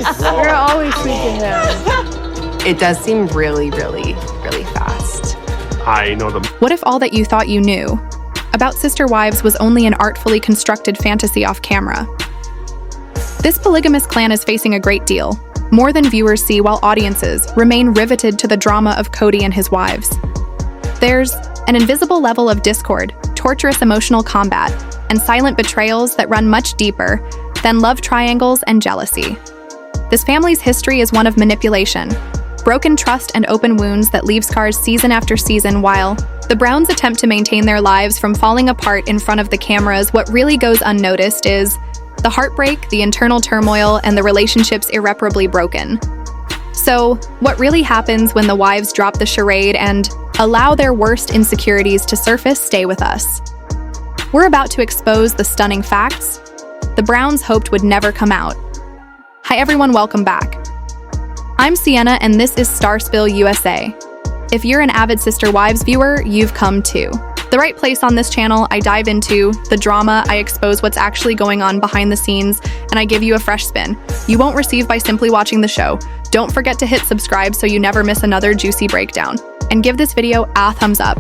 nice. We're always tweaking them. It does seem really, really, really fast. I know them. What if all that you thought you knew about sister wives was only an artfully constructed fantasy off camera? This polygamous clan is facing a great deal, more than viewers see, while audiences remain riveted to the drama of Cody and his wives. There's an invisible level of discord, torturous emotional combat, and silent betrayals that run much deeper than love triangles and jealousy. This family's history is one of manipulation, broken trust, and open wounds that leave scars season after season. While the Browns attempt to maintain their lives from falling apart in front of the cameras, what really goes unnoticed is the heartbreak, the internal turmoil, and the relationships irreparably broken. So, what really happens when the wives drop the charade and allow their worst insecurities to surface? Stay with us. We're about to expose the stunning facts the Browns hoped would never come out. Hi everyone, welcome back. I'm Sienna and this is StarSpill USA. If you're an avid Sister Wives viewer, you've come to the right place on this channel. I dive into the drama, I expose what's actually going on behind the scenes, and I give you a fresh spin you won't receive by simply watching the show. Don't forget to hit subscribe so you never miss another juicy breakdown. And give this video a thumbs up.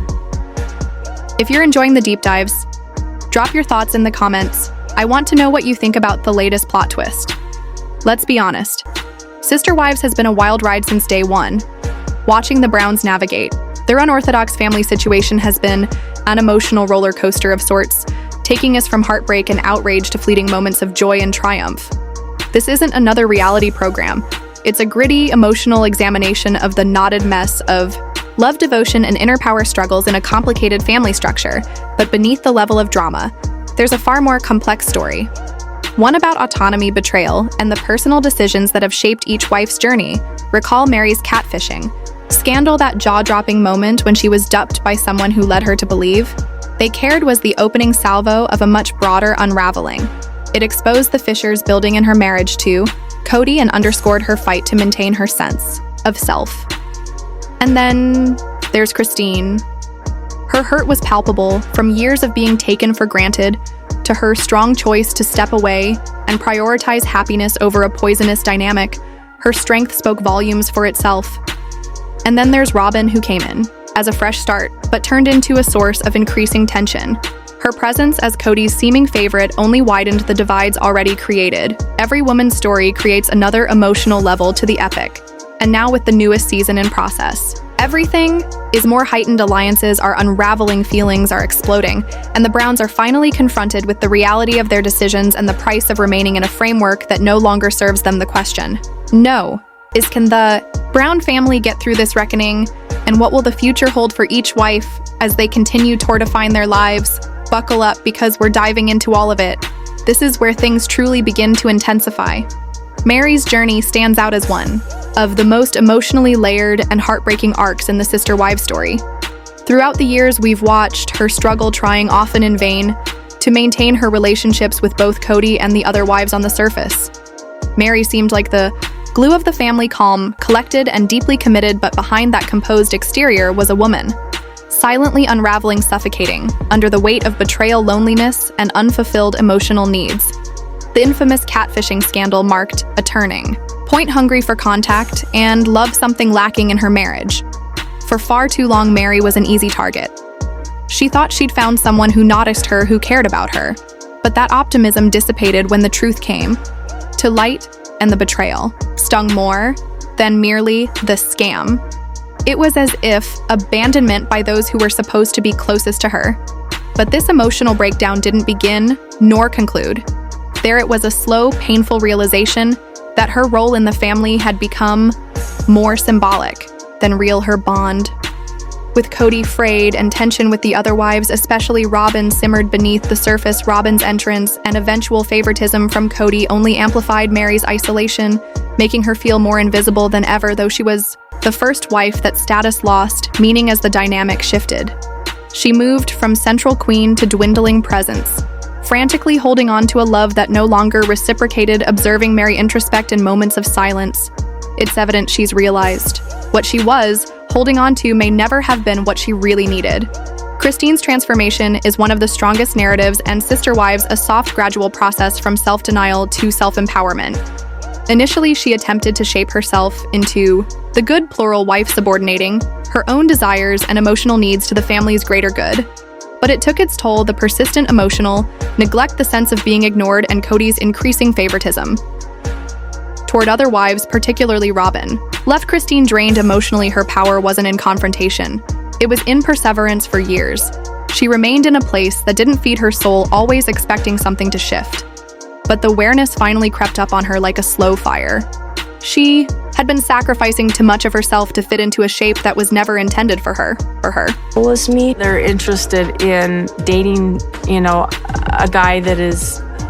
If you're enjoying the deep dives, drop your thoughts in the comments. I want to know what you think about the latest plot twist. Let's be honest. Sister Wives has been a wild ride since day one. Watching the Browns navigate their unorthodox family situation has been an emotional roller coaster of sorts, taking us from heartbreak and outrage to fleeting moments of joy and triumph. This isn't another reality program. It's a gritty, emotional examination of the knotted mess of love, devotion, and inner power struggles in a complicated family structure. But beneath the level of drama, there's a far more complex story. One about autonomy, betrayal, and the personal decisions that have shaped each wife's journey. Recall Mary's catfishing scandal, that jaw-dropping moment when she was duped by someone who led her to believe they cared was the opening salvo of a much broader unraveling. It exposed the fissures building in her marriage to Cody and underscored her fight to maintain her sense of self. And then there's Christine. Her hurt was palpable, from years of being taken for granted to her strong choice to step away and prioritize happiness over a poisonous dynamic. Her strength spoke volumes for itself. And then there's Robin, who came in as a fresh start, but turned into a source of increasing tension. Her presence as Cody's seeming favorite only widened the divides already created. Every woman's story creates another emotional level to the epic. And now with the newest season in process, everything is more heightened. Alliances are unraveling, feelings are exploding, and the Browns are finally confronted with the reality of their decisions and the price of remaining in a framework that no longer serves them. The question, can the Brown family get through this reckoning? And what will the future hold for each wife as they continue to define their lives? Buckle up, because we're diving into all of it. This is where things truly begin to intensify. Mary's journey stands out as one of the most emotionally layered and heartbreaking arcs in the Sister Wives story. Throughout the years, we've watched her struggle, trying often in vain to maintain her relationships with both Cody and the other wives on the surface. Mary seemed like the glue of the family, calm, collected, and deeply committed, but behind that composed exterior was a woman, silently unraveling, suffocating under the weight of betrayal, loneliness, and unfulfilled emotional needs. The infamous catfishing scandal marked a turning point. Hungry for contact and love, something lacking in her marriage. For far too long, Mary was an easy target. She thought she'd found someone who noticed her, who cared about her. But that optimism dissipated when the truth came to light, and the betrayal stung more than merely the scam. It was as if abandonment by those who were supposed to be closest to her. But this emotional breakdown didn't begin nor conclude. There it was, a slow, painful realization that her role in the family had become more symbolic than real. Her bond with Cody frayed, and tension with the other wives, especially Robin, simmered beneath the surface. Robin's entrance and eventual favoritism from Cody only amplified Mary's isolation, making her feel more invisible than ever. Though she was the first wife, that status lost meaning as the dynamic shifted. She moved from central queen to dwindling presence, frantically holding on to a love that no longer reciprocated. Observing Mary introspect in moments of silence, it's evident she's realized what she was holding on to may never have been what she really needed. Christine's transformation is one of the strongest narratives, and Sister Wives a soft, gradual process from self-denial to self-empowerment. Initially, she attempted to shape herself into the good plural wife, subordinating her own desires and emotional needs to the family's greater good. But it took its toll, the persistent emotional neglect, the sense of being ignored, and Cody's increasing favoritism toward other wives, particularly Robin, left Christine drained emotionally. Her power wasn't in confrontation. It was in perseverance. For years, she remained in a place that didn't feed her soul, always expecting something to shift. But the awareness finally crept up on her like a slow fire. She had been sacrificing too much of herself to fit into a shape that was never intended for her. Was me. They're interested in dating, a guy that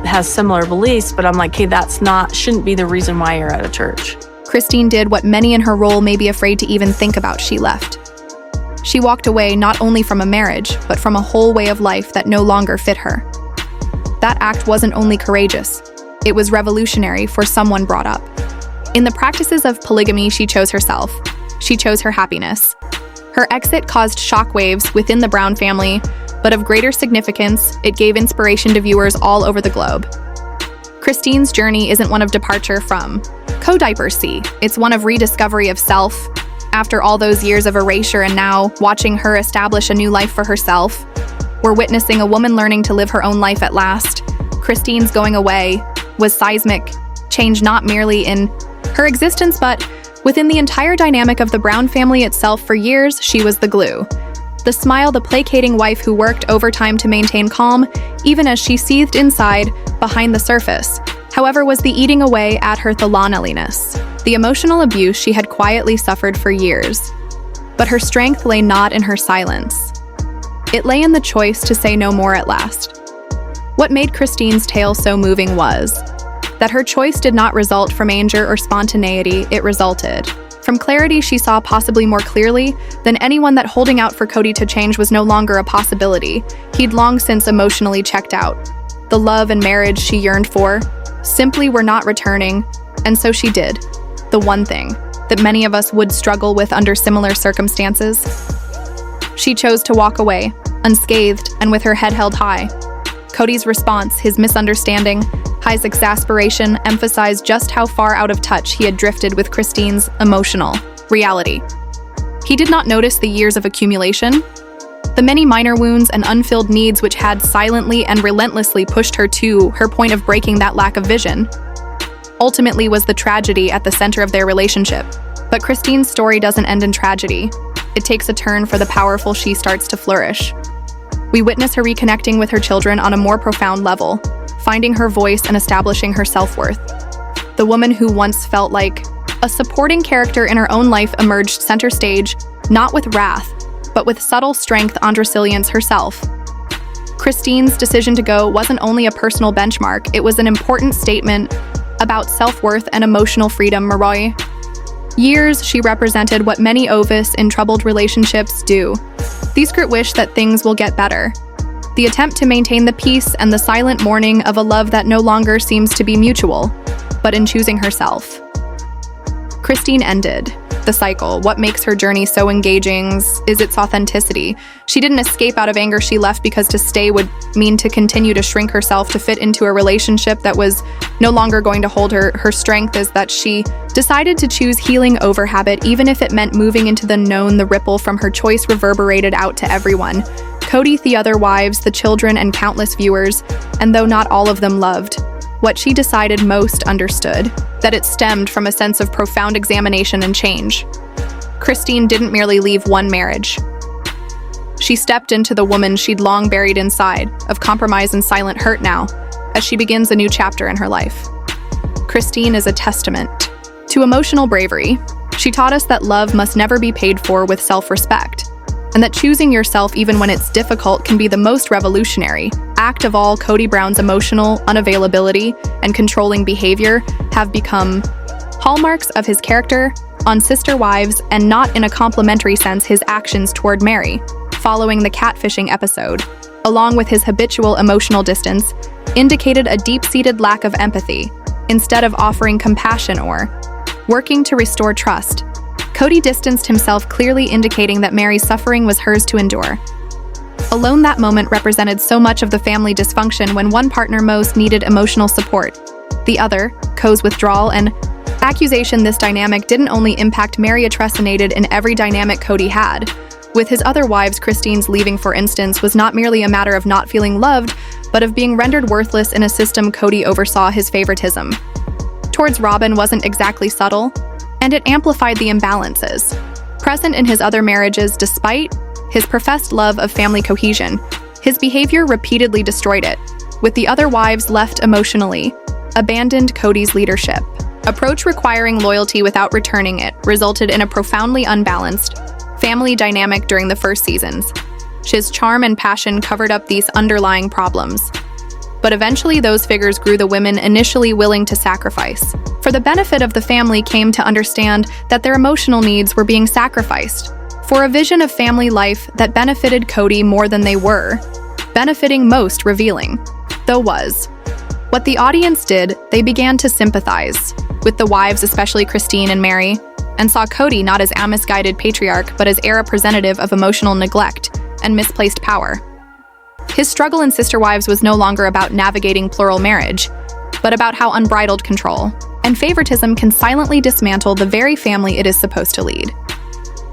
has similar beliefs, but I'm like, hey, shouldn't be the reason why you're at a church. Christine did what many in her role may be afraid to even think about. She left. She walked away not only from a marriage, but from a whole way of life that no longer fit her. That act wasn't only courageous, it was revolutionary for someone brought up in the practices of polygamy. She chose herself. She chose her happiness. Her exit caused shockwaves within the Brown family, but of greater significance, it gave inspiration to viewers all over the globe. Christine's journey isn't one of departure from co-diapersy. It's one of rediscovery of self. After all those years of erasure and now watching her establish a new life for herself, we're witnessing a woman learning to live her own life at last. Christine's going away was seismic change, not merely in her existence, but within the entire dynamic of the Brown family itself. For years, she was the glue. The smile, the placating wife who worked overtime to maintain calm, even as she seethed inside, behind the surface. However, was the eating away at her loneliness, the emotional abuse she had quietly suffered for years. But her strength lay not in her silence. It lay in the choice to say no more at last. What made Christine's tale so moving was that her choice did not result from anger or spontaneity. It resulted from clarity. She saw possibly more clearly than anyone that holding out for Cody to change was no longer a possibility. He'd long since emotionally checked out. The love and marriage she yearned for simply were not returning, and so she did the one thing that many of us would struggle with under similar circumstances. She chose to walk away, unscathed and with her head held high. Cody's response, his misunderstanding, his exasperation, emphasized just how far out of touch he had drifted with Christine's emotional reality. He did not notice the years of accumulation, the many minor wounds and unfilled needs which had silently and relentlessly pushed her to her point of breaking. That lack of vision ultimately was the tragedy at the center of their relationship. But Christine's story doesn't end in tragedy. It takes a turn for the powerful. She starts to flourish. We witness her reconnecting with her children on a more profound level, finding her voice and establishing her self-worth. The woman who once felt like a supporting character in her own life emerged center stage, not with wrath, but with subtle strength and resilience herself. Christine's decision to go wasn't only a personal benchmark, it was an important statement about self-worth and emotional freedom. Years, she represented what many Ovis in troubled relationships do. The secret wish that things will get better. The attempt to maintain the peace and the silent mourning of a love that no longer seems to be mutual, but in choosing herself. Christine ended the cycle. What makes her journey so engaging is its authenticity. She didn't escape out of anger. She left because to stay would mean to continue to shrink herself to fit into a relationship that was no longer going to hold her. Her strength is that she decided to choose healing over habit, even if it meant moving into the known. The ripple from her choice reverberated out to everyone. Cody, the other wives, the children, and countless viewers, and though not all of them loved what she decided, most understood that it stemmed from a sense of profound examination and change. Christine didn't merely leave one marriage. She stepped into the woman she'd long buried inside, of compromise and silent hurt now, as she begins a new chapter in her life. Christine is a testament to emotional bravery. She taught us that love must never be paid for with self-respect, and that choosing yourself even when it's difficult can be the most revolutionary act of all. Cody Brown's emotional unavailability and controlling behavior have become hallmarks of his character on Sister Wives, and not in a complimentary sense. His actions toward Mary, following the catfishing episode, along with his habitual emotional distance, indicated a deep-seated lack of empathy. Instead of offering compassion or working to restore trust, Cody distanced himself, clearly indicating that Mary's suffering was hers to endure. Alone, that moment represented so much of the family dysfunction. When one partner most needed emotional support, the other, Co's withdrawal, and accusation. This dynamic didn't only impact Mary. It resonated in every dynamic Cody had. With his other wives, Christine's leaving, for instance, was not merely a matter of not feeling loved, but of being rendered worthless in a system Cody oversaw. His favoritism towards Robin wasn't exactly subtle, and it amplified the imbalances present in his other marriages. Despite his professed love of family cohesion, his behavior repeatedly destroyed it, with the other wives left emotionally abandoned. Cody's leadership approach, requiring loyalty without returning it, resulted in a profoundly unbalanced family dynamic during the first seasons. His charm and passion covered up these underlying problems, but eventually those figures grew. The women initially willing to sacrifice for the benefit of the family came to understand that their emotional needs were being sacrificed for a vision of family life that benefited Cody more than they were benefiting. Most revealing, though, was what the audience did. They began to sympathize with the wives, especially Christine and Mary, and saw Cody not as a misguided patriarch, but as a representative of emotional neglect and misplaced power. His struggle in Sister Wives was no longer about navigating plural marriage, but about how unbridled control and favoritism can silently dismantle the very family it is supposed to lead.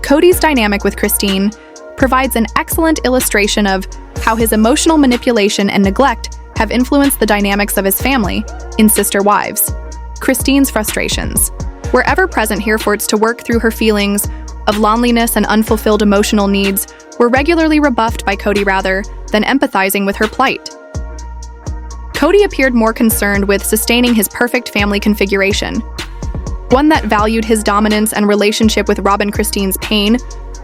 Cody's dynamic with Christine provides an excellent illustration of how his emotional manipulation and neglect have influenced the dynamics of his family in Sister Wives. Christine's frustrations were ever present here. Efforts to work through her feelings of loneliness and unfulfilled emotional needs were regularly rebuffed by Cody rather than empathizing with her plight. Cody appeared more concerned with sustaining his perfect family configuration, one that valued his dominance and relationship with Robin. Christine's pain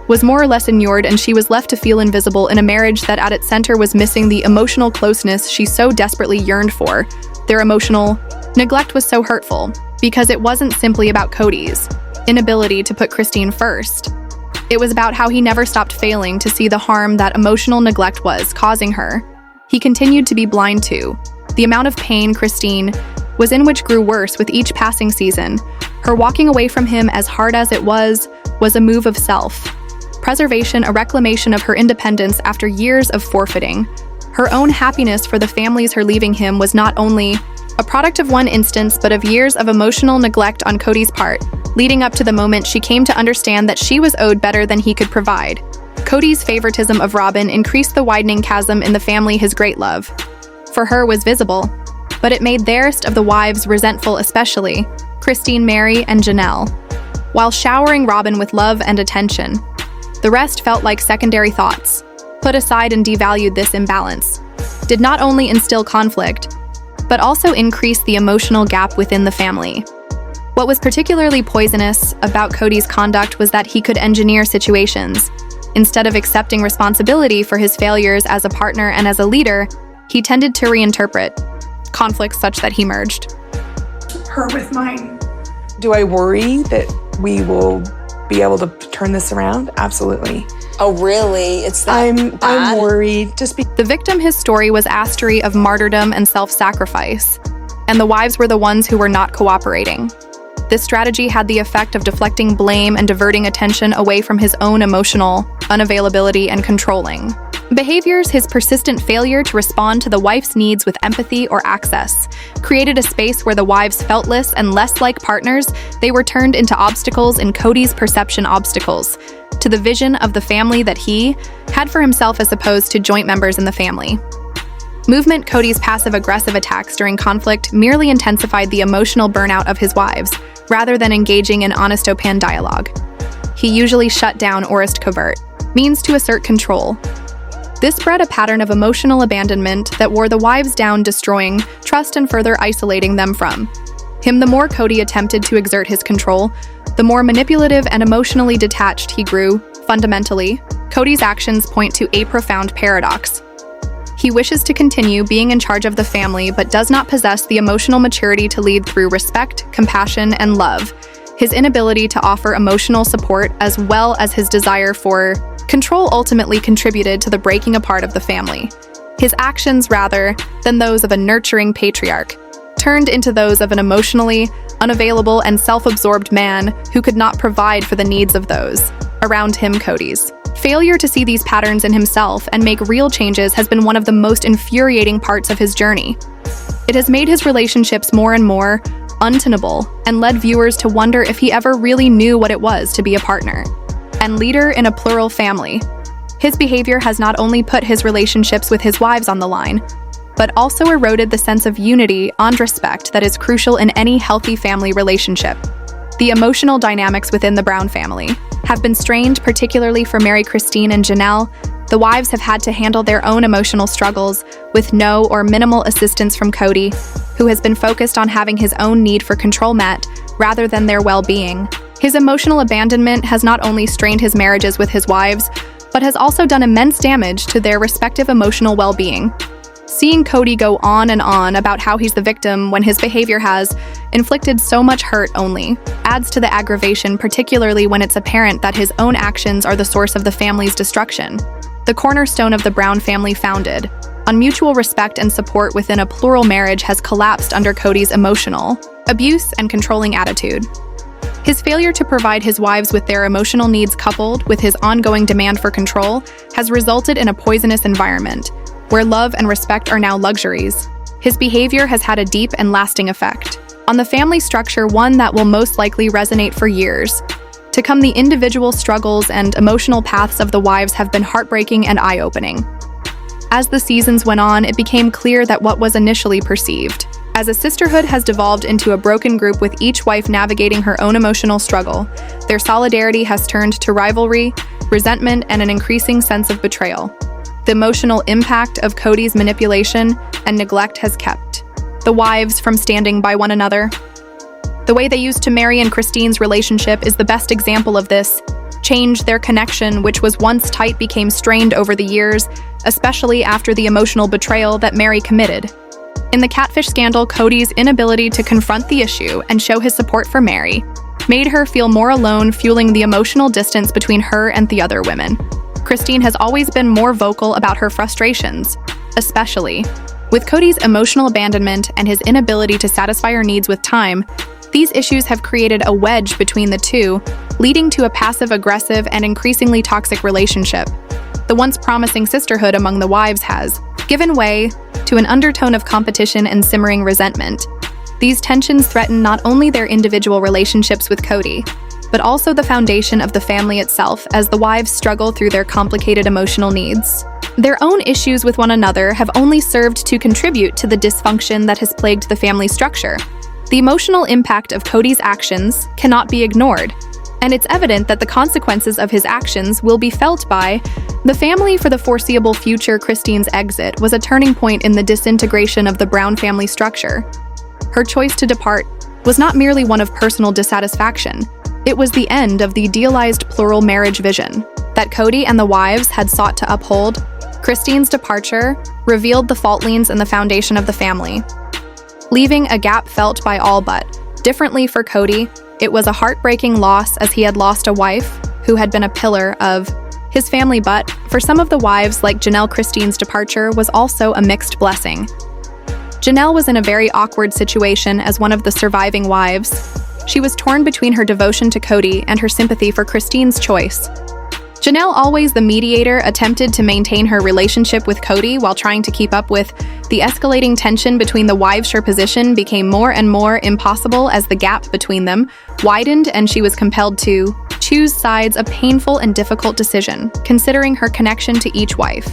was more or less inured, and she was left to feel invisible in a marriage that at its center was missing the emotional closeness she so desperately yearned for. Their emotional neglect was so hurtful because it wasn't simply about Cody's inability to put Christine first. It was about how he never stopped failing to see the harm that emotional neglect was causing her. He continued to be blind to the amount of pain Christine was in, which grew worse with each passing season. Her walking away from him, as hard as it was a move of self-preservation, a reclamation of her independence after years of forfeiting her own happiness for the families. Her leaving him was not only a product of one instance, but of years of emotional neglect on Cody's part, leading up to the moment she came to understand that she was owed better than he could provide. Cody's favoritism of Robin increased the widening chasm in the family. His great love for her was visible, but it made the rest of the wives resentful, especially Christine, Mary, and Janelle. While showering Robin with love and attention, the rest felt like secondary thoughts, put aside and devalued. This imbalance did not only instill conflict, but also increase the emotional gap within the family. What was particularly poisonous about Cody's conduct was that he could engineer situations. Instead of accepting responsibility for his failures as a partner and as a leader, he tended to reinterpret conflicts such that he merged her with mine. Do I worry that we will be able to turn this around? Absolutely. Oh, really? It's that bad? I'm worried. The victim, his story was a story of martyrdom and self-sacrifice, and the wives were the ones who were not cooperating. This strategy had the effect of deflecting blame and diverting attention away from his own emotional unavailability and controlling behaviors. His persistent failure to respond to the wife's needs with empathy or access created a space where the wives felt less and less like partners. They were turned into obstacles in Cody's perception, obstacles to the vision of the family that he had for himself as opposed to joint members in the family. Cody's passive-aggressive attacks during conflict merely intensified the emotional burnout of his wives, rather than engaging in honest open dialogue. He usually shut down or used covert means to assert control. This bred a pattern of emotional abandonment that wore the wives down, destroying trust and further isolating them from him. The more Cody attempted to exert his control, the more manipulative and emotionally detached he grew. Fundamentally, Cody's actions point to a profound paradox. He wishes to continue being in charge of the family, but does not possess the emotional maturity to lead through respect, compassion, and love. His inability to offer emotional support, as well as his desire for control, ultimately contributed to the breaking apart of the family. His actions, rather than those of a nurturing patriarch, turned into those of an emotionally unavailable and self-absorbed man who could not provide for the needs of those around him. Cody's failure to see these patterns in himself and make real changes has been one of the most infuriating parts of his journey. It has made his relationships more and more untenable, and led viewers to wonder if he ever really knew what it was to be a partner and leader in a plural family. His behavior has not only put his relationships with his wives on the line, but also eroded the sense of unity and respect that is crucial in any healthy family relationship. The emotional dynamics within the Brown family have been strained, particularly for Mary Christine and Janelle. The wives have had to handle their own emotional struggles with no or minimal assistance from Cody, who has been focused on having his own need for control met rather than their well-being. His emotional abandonment has not only strained his marriages with his wives, but has also done immense damage to their respective emotional well-being. Seeing Cody go on and on about how he's the victim when his behavior has inflicted so much hurt only adds to the aggravation, particularly when it's apparent that his own actions are the source of the family's destruction. The cornerstone of the Brown family, founded on mutual respect and support within a plural marriage, has collapsed under Cody's emotional abuse and controlling attitude. His failure to provide his wives with their emotional needs, coupled with his ongoing demand for control, has resulted in a poisonous environment where love and respect are now luxuries. His behavior has had a deep and lasting effect on the family structure, one that will most likely resonate for years to come. The individual struggles and emotional paths of the wives have been heartbreaking and eye-opening. As the seasons went on, it became clear that what was initially perceived as a sisterhood has devolved into a broken group, with each wife navigating her own emotional struggle. Their solidarity has turned to rivalry, resentment, and an increasing sense of betrayal. The emotional impact of Cody's manipulation and neglect has kept the wives from standing by one another. The way they used to Mary and Christine's relationship is the best example of this. Change their connection, which was once tight, became strained over the years, especially after the emotional betrayal that Mary committed. In the catfish scandal, Cody's inability to confront the issue and show his support for Mary made her feel more alone, fueling the emotional distance between her and the other women. Christine has always been more vocal about her frustrations, especially with Cody's emotional abandonment and his inability to satisfy her needs with time. These issues have created a wedge between the two, leading to a passive-aggressive and increasingly toxic relationship. The once promising sisterhood among the wives has given way to an undertone of competition and simmering resentment. These tensions threaten not only their individual relationships with Cody, but also the foundation of the family itself, as the wives struggle through their complicated emotional needs. Their own issues with one another have only served to contribute to the dysfunction that has plagued the family structure. The emotional impact of Cody's actions cannot be ignored, and it's evident that the consequences of his actions will be felt by the family for the foreseeable future. Christine's exit was a turning point in the disintegration of the Brown family structure. Her choice to depart was not merely one of personal dissatisfaction. It was the end of the idealized plural marriage vision that Cody and the wives had sought to uphold. Christine's departure revealed the fault lines in the foundation of the family, leaving a gap felt by all. But differently for Cody, it was a heartbreaking loss, as he had lost a wife who had been a pillar of his family. But for some of the wives, like Janelle, Christine's departure was also a mixed blessing. Janelle was in a very awkward situation as one of the surviving wives. She was torn between her devotion to Cody and her sympathy for Christine's choice. Janelle, always the mediator, attempted to maintain her relationship with Cody while trying to keep up with the escalating tension between the wives. Her position became more and more impossible as the gap between them widened, and she was compelled to choose sides, a painful and difficult decision, considering her connection to each wife.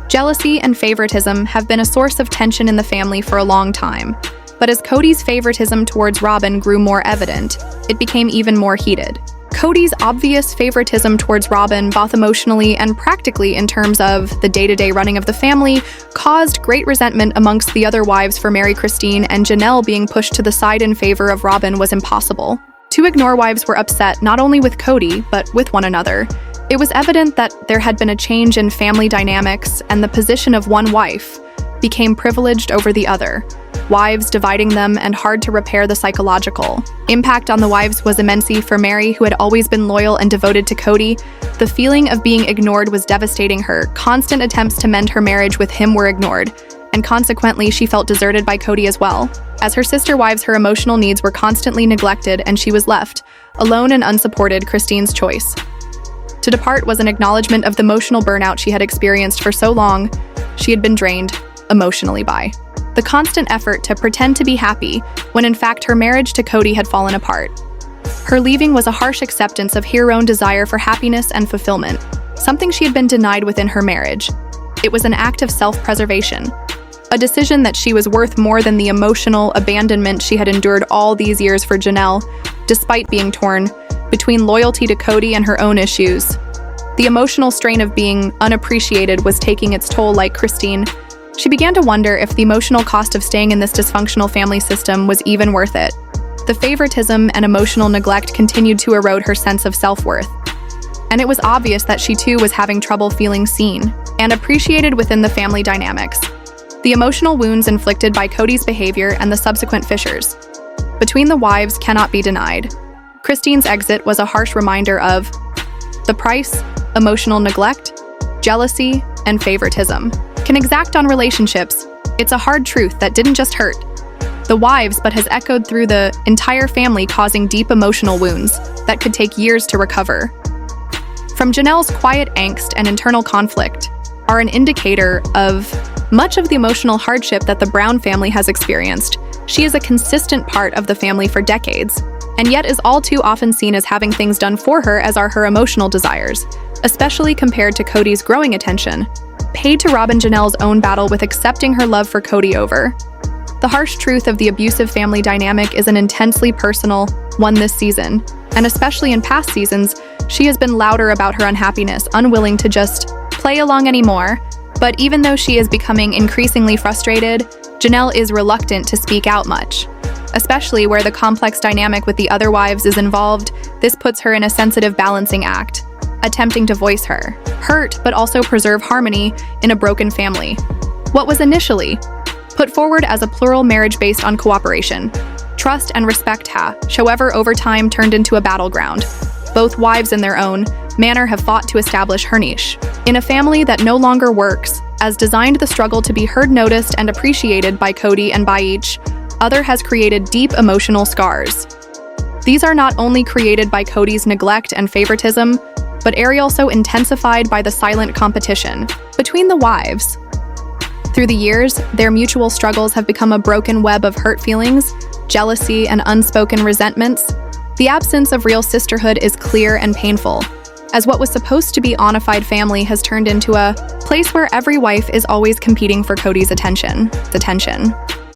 Jealousy and favoritism have been a source of tension in the family for a long time, but as Cody's favoritism towards Robin grew more evident, it became even more heated. Cody's obvious favoritism towards Robin, both emotionally and practically in terms of the day-to-day running of the family, caused great resentment amongst the other wives. For Mary Christine and Janelle, being pushed to the side in favor of Robin was impossible. To ignore wives were upset not only with Cody, but with one another. It was evident that there had been a change in family dynamics, and the position of one wife became privileged over the other, wives dividing them, and hard to repair. The psychological impact on the wives was immense. For Mary, who had always been loyal and devoted to Cody, the feeling of being ignored was devastating. Her constant attempts to mend her marriage with him were ignored, and consequently she felt deserted by Cody as well. As her sister wives, her emotional needs were constantly neglected, and she was left alone and unsupported. Christine's choice to depart was an acknowledgement of the emotional burnout she had experienced for so long. She had been drained emotionally by the constant effort to pretend to be happy when in fact her marriage to Cody had fallen apart. Her leaving was a harsh acceptance of her own desire for happiness and fulfillment, something she had been denied within her marriage. It was an act of self-preservation, a decision that she was worth more than the emotional abandonment she had endured all these years for Janelle, despite being torn between loyalty to Cody and her own issues. The emotional strain of being unappreciated was taking its toll like Christine. She began to wonder if the emotional cost of staying in this dysfunctional family system was even worth it. The favoritism and emotional neglect continued to erode her sense of self-worth. And it was obvious that she too was having trouble feeling seen and appreciated within the family dynamics. The emotional wounds inflicted by Cody's behavior and the subsequent fissures between the wives cannot be denied. Christine's exit was a harsh reminder of the price emotional neglect, jealousy, and favoritism can exact on relationships. It's a hard truth that didn't just hurt the wives but has echoed through the entire family, causing deep emotional wounds that could take years to recover. From Janelle's quiet angst and internal conflict are an indicator of much of the emotional hardship that the Brown family has experienced. She is a consistent part of the family for decades, and yet is all too often seen as having things done for her, as are her emotional desires, especially compared to Cody's growing attention paid to Rob and Janelle's own battle with accepting her love for Cody over. The harsh truth of the abusive family dynamic is an intensely personal one this season, and especially in past seasons, she has been louder about her unhappiness, unwilling to just play along anymore. But even though she is becoming increasingly frustrated, Janelle is reluctant to speak out much. Especially where the complex dynamic with the other wives is involved, this puts her in a sensitive balancing act, attempting to voice her hurt but also preserve harmony in a broken family. What was initially put forward as a plural marriage based on cooperation, trust, and respect however, over time turned into a battleground. Both wives in their own manner have fought to establish her niche in a family that no longer works, as designed. The struggle to be heard, noticed, and appreciated by Cody and by each other has created deep emotional scars. These are not only created by Cody's neglect and favoritism, but are also intensified by the silent competition between the wives. Through the years, their mutual struggles have become a broken web of hurt feelings, jealousy, and unspoken resentments. The absence of real sisterhood is clear and painful, as what was supposed to be a unified family has turned into a place where every wife is always competing for Cody's attention. The tension